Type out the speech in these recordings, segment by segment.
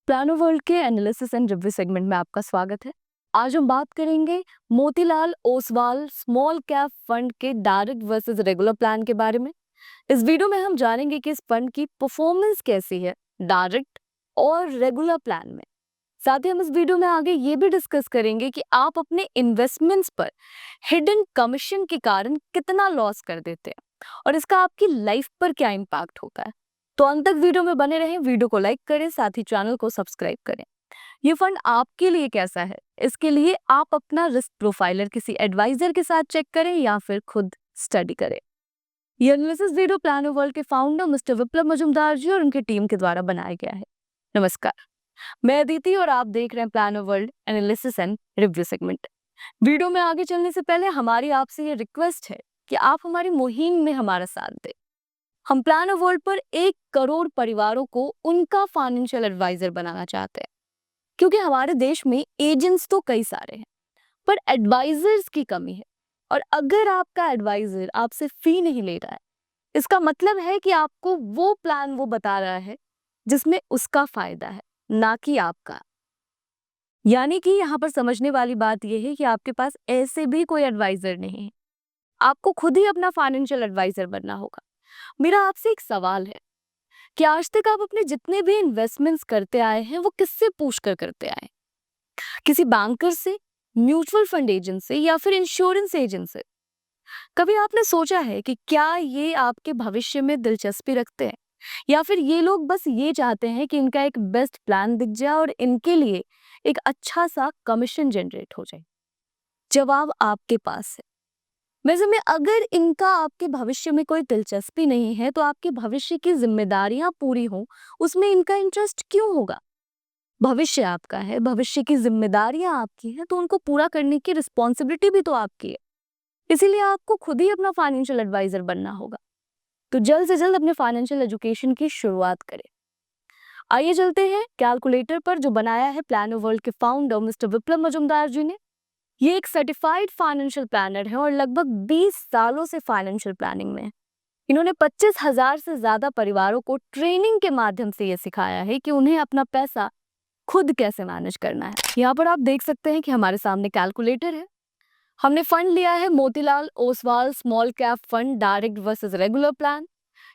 Plano world के analysis and review segment में आपका स्वागत है। आज हम बात करेंगे Motilal Oswal small cap fund के डायरेक्ट वर्सेस रेगुलर प्लान के बारे में। इस वीडियो में हम जानेंगे कि इस फंड की परफॉर्मेंस कैसी है डायरेक्ट और रेगुलर प्लान में। साथ ही हम इस वीडियो में आगे ये भी डिस्कस करेंगे कि आप अपने इन्वेस्टमेंट्स पर हिडन कमीशन के कारण कितना लॉस कर देते हैं और इसका आपकी लाइफ पर क्या इम्पैक्ट होता है। तो अंत तक वीडियो में बने रहें, वीडियो को लाइक करें, साथ ही चैनल को सब्सक्राइब करें। ये फंड आपके लिए कैसा है, इसके लिए आप अपना रिस्क प्रोफाइलर किसी एडवाइजर के साथ चेक करें या फिर खुद स्टडी करें। ये एनालिसिस वीडियो प्लानो वर्ल्ड के फाउंडर मिस्टर विप्लव मजुमदार जी और उनकी टीम के द्वारा बनाया गया है। नमस्कार, मैं अदिति और आप देख रहे हैं plano world analysis and review segment. Video में आगे चलने से पहले हमारी आपसे ये रिक्वेस्ट है कि आप हमारी मुहिम में हमारा साथ दें। हम प्लानो वर्ल्ड पर 1 करोड़ परिवारों को उनका फाइनेंशियल एडवाइजर बनाना चाहते हैं, क्योंकि हमारे देश में एजेंट्स तो कई सारे हैं पर एडवाइजर्स की कमी है। और अगर आपका एडवाइजर आपसे फी नहीं ले रहा है, इसका मतलब है कि आपको वो प्लान वो बता रहा है जिसमें उसका फायदा है, ना कि आपका। यानी कि यहाँ पर समझने वाली बात यह है कि आपके पास ऐसे भी कोई एडवाइजर नहीं है, आपको खुद ही अपना फाइनेंशियल एडवाइजर बनना होगा। मेरा आपसे एक सवाल है कि आज तक आप अपने जितने भी इन्वेस्टमेंट्स करते आए हैं वो किससे पूछ कर करते आए? किसी बैंकर से, म्यूचुअल फंड एजेंट से या फिर इंश्योरेंस एजेंट से? कभी आपने सोचा है कि क्या ये आपके भविष्य में दिलचस्पी रखते हैं या फिर ये लोग बस ये चाहते हैं कि इनका एक बेस्ट प्लान दिख जाए और इनके लिए एक अच्छा सा कमीशन जनरेट हो जाए? जवाब आपके पास है। वैसे में अगर इनका आपके भविष्य में कोई दिलचस्पी नहीं है तो आपके भविष्य की जिम्मेदारियां पूरी हो उसमें इनका इंटरेस्ट क्यों होगा? भविष्य आपका है, भविष्य की जिम्मेदारियां आपकी हैं, तो उनको पूरा करने की रिस्पॉन्सिबिलिटी भी तो आपकी है। इसीलिए आपको खुद ही अपना फाइनेंशियल एडवाइजर बनना होगा। तो जल्द से जल्द अपने फाइनेंशियल एजुकेशन की शुरुआत करें। आइए चलते हैं कैलकुलेटर पर जो बनाया है प्लानो वर्ल्ड के फाउंडर मिस्टर विप्लव मजुमदार जी ने। ये एक सर्टिफाइड फाइनेंशियल प्लानर है और लगभग 20 सालों से फाइनेंशियल प्लानिंग में है। इन्होंने 25,000 से ज्यादा परिवारों को ट्रेनिंग के माध्यम से ये सिखाया है कि उन्हें अपना पैसा खुद कैसे मैनेज करना है। यहाँ पर आप देख सकते हैं कि हमारे सामने कैलकुलेटर है। हमने फंड लिया है Motilal Oswal small cap fund direct versus regular plan.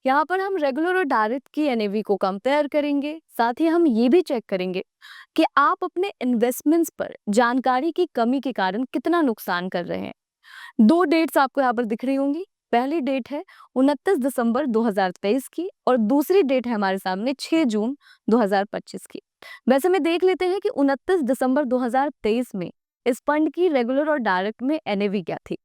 यहाँ पर हम रेगुलर और डायरेक्ट की एनएवी को कंपेयर करेंगे। साथ ही हम ये भी चेक करेंगे कि आप अपने इन्वेस्टमेंट्स पर जानकारी की कमी के कारण कितना नुकसान कर रहे हैं। 2 डेट्स आपको यहाँ पर दिख रही होंगी। पहली डेट है 29 दिसंबर 2023 की और दूसरी डेट है हमारे सामने 6 जून 2025 की। वैसे में देख लेते हैं कि 29 दिसंबर 2023 में इस फंड की रेगुलर और डायरेक्ट में एनएवी क्या थी।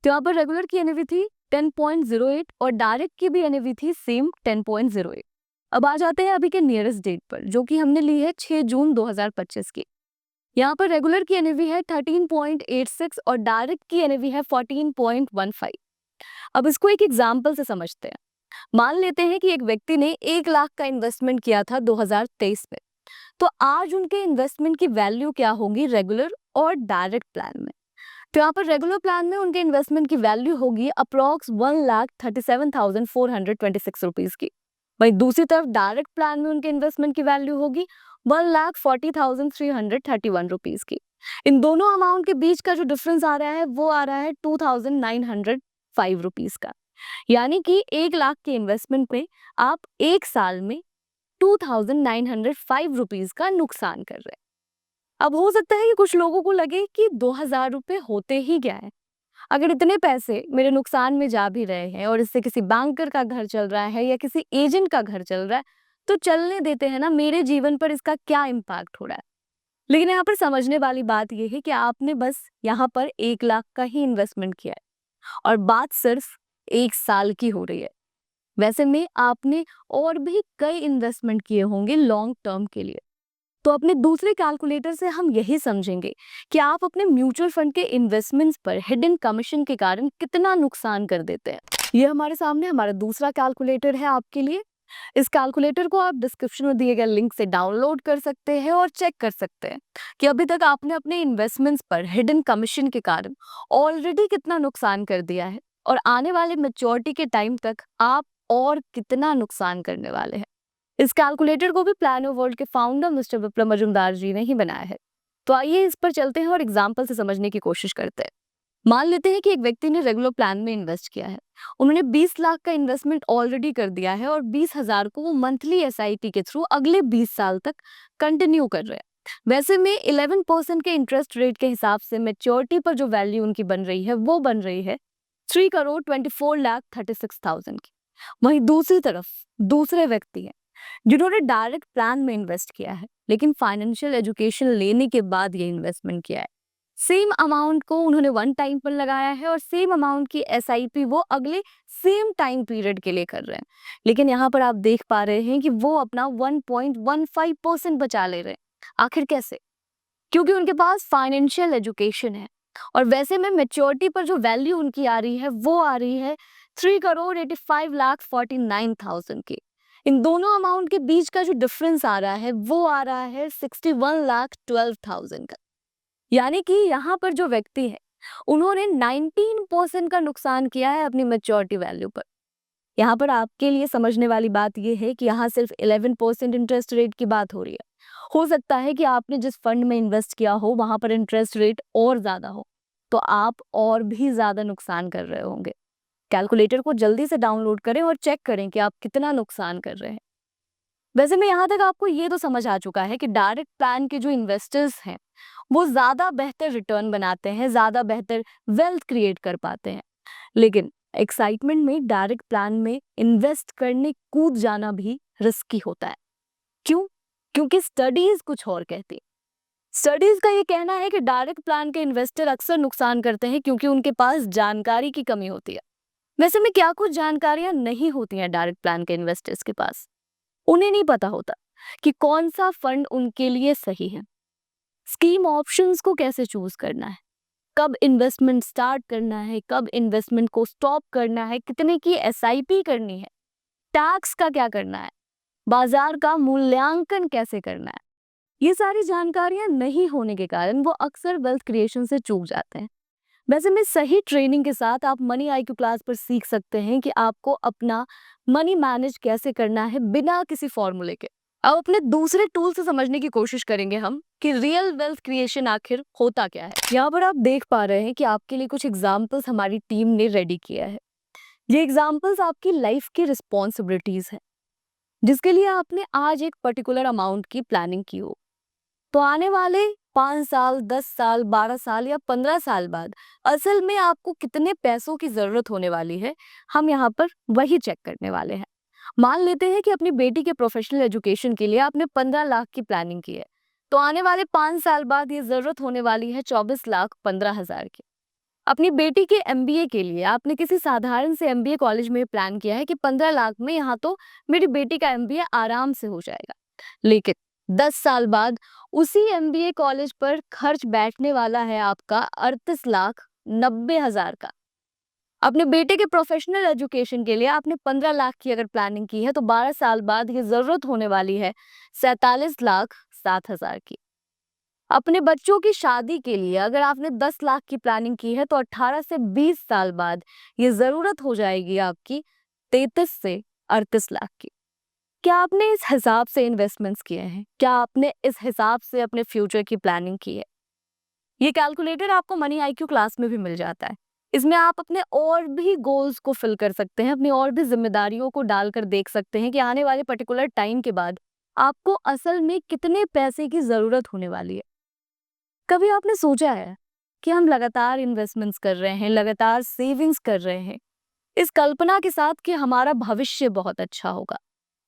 तो यहाँ पर रेगुलर की एनएवी थी 10.08 और डायरेक्ट की भी एनएवी थी सेम 10.08। अब आ जाते हैं अभी के नियरेस्ट डेट पर जो कि हमने ली है 6 जून 2025 की। यहाँ पर रेगुलर की एनएवी है 13.86 और डायरेक्ट की एनएवी है 14.15। अब इसको एक एग्जाम्पल से समझते हैं। मान लेते हैं कि एक व्यक्ति ने 1 लाख का इन्वेस्टमेंट किया था 2023 में, तो आज उनके इन्वेस्टमेंट की वैल्यू क्या होगी रेगुलर और डायरेक्ट प्लान में? तो यहाँ पर रेगुलर प्लान में उनके इन्वेस्टमेंट की वैल्यू होगी अप्रॉक्स 1,37,426 रुपीज की। वहीं दूसरी तरफ डायरेक्ट प्लान में उनके इन्वेस्टमेंट की वैल्यू होगी 1,40,331 रुपीज की। इन दोनों अमाउंट के बीच का जो डिफरेंस आ रहा है वो आ रहा है 2,905 रुपीज का। यानी कि 1 लाख के इन्वेस्टमेंट पे आप 1 साल में 2,905 रुपीज का नुकसान कर रहे हैं। अब हो सकता है कि कुछ लोगों को लगे कि 2,000 रुपये होते ही क्या है, अगर इतने पैसे मेरे नुकसान में जा भी रहे हैं और इससे किसी बैंकर का घर चल रहा है या किसी एजेंट का घर चल रहा है तो चलने देते हैं ना, मेरे जीवन पर इसका क्या इम्पैक्ट हो रहा है। लेकिन यहाँ पर समझने वाली बात यह है कि आपने बस यहाँ पर 1 लाख का ही इन्वेस्टमेंट किया है और बात सिर्फ 1 साल की हो रही है। वैसे में आपने और भी कई इन्वेस्टमेंट किए होंगे लॉन्ग टर्म के लिए। तो अपने दूसरे कैलकुलेटर से हम यही समझेंगे कि आप अपने म्यूचुअल फंड के इन्वेस्टमेंट्स पर हिडन कमीशन के कारण कितना नुकसान कर देते हैं। ये हमारे सामने हमारा दूसरा कैलकुलेटर है आपके लिए। इस कैलकुलेटर को आप डिस्क्रिप्शन में दिए गए लिंक से डाउनलोड कर सकते हैं और चेक कर सकते हैं कि अभी तक आपने अपने इन्वेस्टमेंट्स पर हिडन कमीशन के कारण ऑलरेडी कितना नुकसान कर दिया है और आने वाले मैच्योरिटी के टाइम तक आप और कितना नुकसान करने वाले हैं। इस कैलकुलेटर को भी प्लानो वर्ल्ड के फाउंडर मिस्टर विप्लव मजुमदार जी ने ही बनाया है। तो आइए इस पर चलते हैं और एग्जाम्पल से समझने की कोशिश करते हैं। मान लेते हैं कि एक व्यक्ति ने रेगुलर प्लान में इन्वेस्ट किया है। उन्होंने 20 लाख का इन्वेस्टमेंट ऑलरेडी कर दिया है और 20,000 को वो मंथली एसआईपी के थ्रू अगले 20 साल तक कंटिन्यू कर रहे हैं। वैसे में 11% के इंटरेस्ट रेट के हिसाब से मेच्योरिटी पर जो वैल्यू उनकी बन रही है वो बन रही है 3,24,36,000 की। वहीं दूसरी तरफ दूसरे व्यक्ति हैं जिन्होंने डायरेक्ट प्लान में इन्वेस्ट किया है, लेकिन फाइनेंशियल एजुकेशन लेने के बाद ये इन्वेस्टमेंट किया है। सेम अमाउंट को उन्होंने वन टाइम पर लगाया है और सेम अमाउंट की एसआईपी वो अगले सेम टाइम पीरियड के लिए कर रहे हैं। लेकिन यहाँ पर आप देख पा रहे हैं कि वो अपना 1.15% बचा ले रहे हैं। आखिर कैसे? क्योंकि उनके पास फाइनेंशियल एजुकेशन है और वैसे में मेच्योरिटी पर जो वैल्यू उनकी आ रही है वो आ रही है 3,85,49,000 की। इन दोनों अमाउंट के बीच का जो डिफरेंस आ रहा है वो आ रहा है 61,12,000 का। यानी कि यहाँ पर जो व्यक्ति है उन्होंने 19% का नुकसान किया है अपनी मेच्योरिटी वैल्यू पर। यहाँ पर आपके लिए समझने वाली बात यह है कि यहाँ सिर्फ 11% इंटरेस्ट रेट की बात हो रही है। हो सकता है कि आपने जिस फंड में इन्वेस्ट किया हो वहां पर इंटरेस्ट रेट और ज्यादा हो, तो आप और भी ज्यादा नुकसान कर रहे होंगे। कैलकुलेटर को जल्दी से डाउनलोड करें और चेक करें कि आप कितना नुकसान कर रहे हैं। वैसे में यहाँ तक आपको ये तो समझ आ चुका है कि डायरेक्ट प्लान के जो इन्वेस्टर्स हैं वो ज्यादा बेहतर रिटर्न बनाते हैं, ज्यादा बेहतर वेल्थ क्रिएट कर पाते हैं। लेकिन एक्साइटमेंट में डायरेक्ट प्लान में इन्वेस्ट करने कूद जाना भी रिस्की होता है। क्यों? क्योंकि स्टडीज कुछ और कहती है। स्टडीज का ये कहना है कि डायरेक्ट प्लान के इन्वेस्टर अक्सर नुकसान करते हैं क्योंकि उनके पास जानकारी की कमी होती है। वैसे में क्या कुछ जानकारियां नहीं होती हैं डायरेक्ट प्लान के इन्वेस्टर्स के पास। उन्हें नहीं पता होता कि कौन सा फंड उनके लिए सही है, स्कीम ऑप्शंस को कैसे चूज करना है, कब इन्वेस्टमेंट स्टार्ट करना है, कब इन्वेस्टमेंट को स्टॉप करना है, कितने की एसआईपी करनी है, टैक्स का क्या करना है, बाजार का मूल्यांकन कैसे करना है। ये सारी जानकारियां नहीं होने के कारण वो अक्सर वेल्थ क्रिएशन से चूक जाते हैं। वैसे में सही ट्रेनिंग के साथ आप मनी आईक्यू क्लास पर सीख सकते हैं कि आपको अपना मनी मैनेज कैसे करना है बिना किसी फॉर्मूले के। अब अपने दूसरे टूल से समझने की कोशिश करेंगे हम कि रियल वेल्थ क्रिएशन आखिर होता क्या है। यहाँ पर आप देख पा रहे हैं कि आपके लिए कुछ एग्जाम्पल्स हमारी टीम ने रेडी किया है। ये एग्जाम्पल्स आपकी लाइफ की रिस्पॉन्सिबिलिटीज है जिसके लिए आपने आज एक पर्टिकुलर अमाउंट की प्लानिंग की हो। तो आने वाले 5 साल, 10 साल, 12 साल या 15 साल बाद असल में आपको कितने पैसों की जरूरत होने वाली है, हम यहाँ पर वही चेक करने वाले हैं। मान लेते हैं कि अपनी बेटी के प्रोफेशनल एजुकेशन के लिए आपने 15 लाख की प्लानिंग की है, तो आने वाले 5 साल बाद ये जरूरत होने वाली है 24,15,000 की। अपनी बेटी के एमबीए के लिए आपने किसी साधारण से एमबीए कॉलेज में प्लान किया है कि 15 लाख में यहाँ तो मेरी बेटी का एमबीए आराम से हो जाएगा। लेकिन 10 साल बाद उसी एमबीए कॉलेज पर खर्च बैठने वाला है आपका 38,90,000 का। अपने बेटे के प्रोफेशनल एजुकेशन के लिए आपने 15 लाख की अगर प्लानिंग की है तो 12 साल बाद ये जरूरत होने वाली है 47,07,000 की। अपने बच्चों की शादी के लिए अगर आपने 10 लाख की प्लानिंग की है तो 18 से 20 साल बाद ये जरूरत हो जाएगी आपकी 33 से 38 लाख की। क्या आपने इस हिसाब से इन्वेस्टमेंट्स किए हैं? क्या आपने इस हिसाब से अपने फ्यूचर की प्लानिंग की है? ये कैलकुलेटर आपको मनी आईक्यू क्लास में भी मिल जाता है। इसमें आप अपने और भी गोल्स को फिल कर सकते हैं, अपनी और भी जिम्मेदारियों को डालकर देख सकते हैं कि आने वाले पर्टिकुलर टाइम के बाद आपको असल में कितने पैसे की जरूरत होने वाली है। कभी आपने सोचा है कि हम लगातार इन्वेस्टमेंट्स कर रहे हैं, लगातार सेविंग्स कर रहे हैं, इस कल्पना के साथ कि हमारा भविष्य बहुत अच्छा होगा,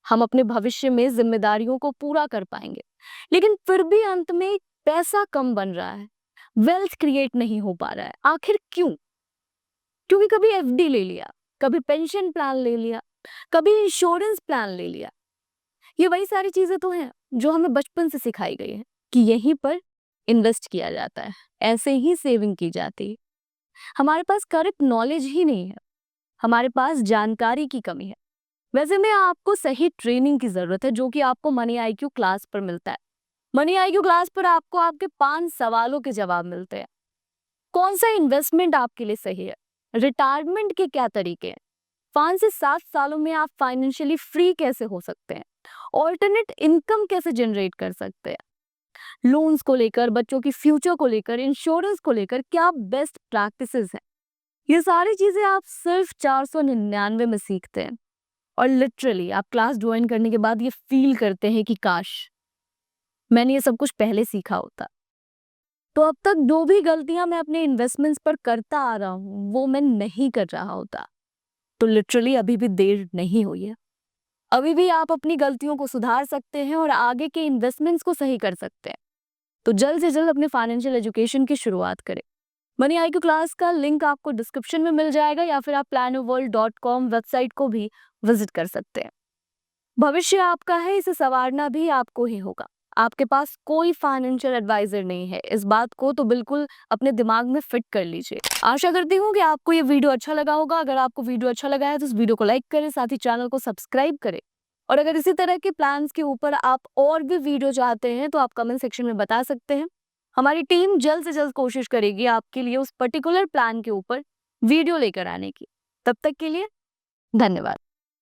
हम अपने भविष्य में जिम्मेदारियों को पूरा कर पाएंगे, लेकिन फिर भी अंत में पैसा कम बन रहा है, वेल्थ क्रिएट नहीं हो पा रहा है। आखिर क्यों? क्योंकि कभी एफडी ले लिया, कभी पेंशन प्लान ले लिया, कभी इंश्योरेंस प्लान ले लिया। ये वही सारी चीजें तो हैं जो हमें बचपन से सिखाई गई है कि यहीं पर इन्वेस्ट किया जाता है, ऐसे ही सेविंग की जाती है। हमारे पास करेक्ट नॉलेज ही नहीं है, हमारे पास जानकारी की कमी है। वैसे में आपको सही ट्रेनिंग की जरूरत है जो कि आपको मनी आईक्यू क्लास पर मिलता है। मनी आईक्यू क्लास पर आपको आपके 5 सवालों के जवाब मिलते हैं। कौन सा इन्वेस्टमेंट आपके लिए सही है? रिटायरमेंट के क्या तरीके हैं? 5 से 7 सालों में आप फाइनेंशियली फ्री कैसे हो सकते हैं? ऑल्टरनेट इनकम कैसे जनरेट कर सकते हैं, लोन्स को लेकर, बच्चों की फ्यूचर को लेकर, इंश्योरेंस को लेकर क्या बेस्ट प्रैक्टिसेस हैं, ये सारी चीजें आप सिर्फ 499 में सीखते हैं। और लिटरली आप क्लास ज्वाइन करने के बाद ये फील करते हैं कि काश मैंने ये सब कुछ पहले सीखा होता। तो अब तक जो भी गलतियां मैं अपने इन्वेस्टमेंट्स पर करता आ रहा हूं वो मैं नहीं कर रहा होता। तो लिटरली अभी भी देर नहीं हुई है, अभी भी आप अपनी गलतियों को सुधार सकते हैं और आगे के इन्वेस्टमेंट्स को सही कर सकते हैं। तो जल्द से जल्द अपने फाइनेंशियल एजुकेशन की शुरुआत करें। मनी आईक्यू क्लास का लिंक आपको डिस्क्रिप्शन में मिल जाएगा या फिर आप planoworld.com वेबसाइट को भी विजिट कर सकते हैं। भविष्य आपका है, इसे संवारना भी आपको ही होगा। आपके पास कोई फाइनेंशियल एडवाइजर नहीं है, इस बात को तो बिल्कुल अपने दिमाग में फिट कर लीजिए। आशा करती हूँ कि आपको ये वीडियो अच्छा लगा होगा। अगर आपको वीडियो अच्छा लगा है तो इस वीडियो को लाइक करें, साथ ही चैनल को सब्सक्राइब करें। और अगर इसी तरह के प्लान्स के ऊपर आप और भी वीडियो चाहते हैं तो आप कमेंट सेक्शन में बता सकते हैं। हमारी टीम जल्द से जल्द कोशिश करेगी आपके लिए उस पर्टिकुलर प्लान के ऊपर वीडियो लेकर आने की। तब तक के लिए धन्यवाद।